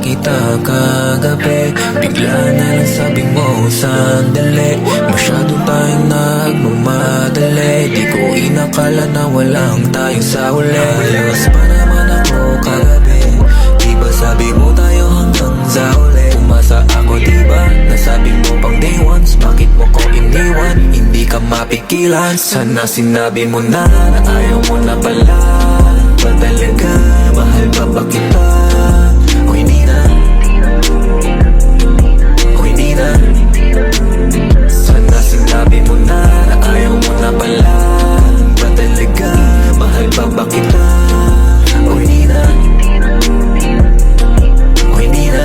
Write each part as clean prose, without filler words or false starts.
kita kagabi, bigla na lang sabi mo sandali. Masyado tayong nagmamadali, di ko inakala na walang tayong sa uli. Malas pa naman ako kagabi, di ba sabi mo tayo hanggang sa uli? Umasa ako diba, nasabi mo pang day ones, bakit mo ko iniwan? Hindi ka mapigilan, sana sinabi mo na ayaw mo na pala. Ba talaga, mahal pa ba kita? O hindi na, o hindi na. Sana sinabi mo na ayaw mo na pala. Ba talaga, mahal pa ba kita? O hindi na, o hindi na.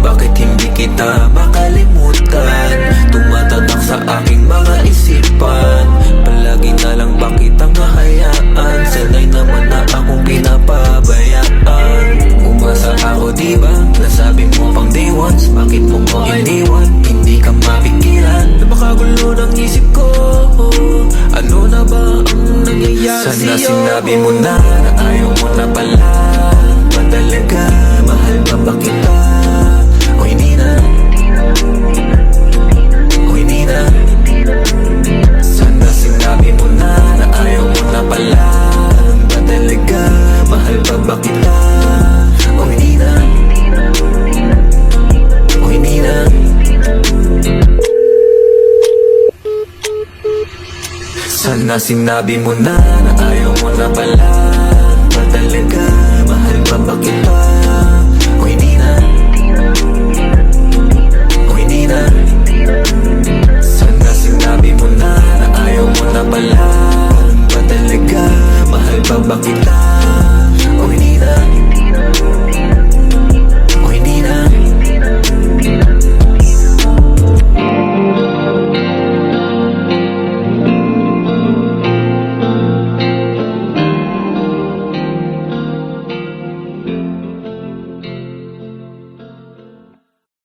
Bakit hindi kita makalimutan? Tumatatak sa aking mga isipan, palagi na lang ba kitang hahayaan? Sanay naman na akong pinapabayaan. Umasa ako diba, nasabi mo pang day ones, bakit mo ko iniwan? Hindi ka mapigilan, napakagulo ng isip ko. Ano na ba ang nangyayari sana sa'yo? Sinabi mo na ayaw mo na pala. Ba talaga, mahal pa ba kita? O hindi na, o hindi na. Sana sinabi mo na ayaw mo na pala. Ba talaga, mahal pa ba kita? O hindi na, o hindi na. Sana sinabi mo na ayaw mo na pala. Ba talaga, mahal pa ba kita? O hindi na, o hindi na. Sana sinabi mo na ayaw mo na pala. Ba talaga, mahal pa ba kita?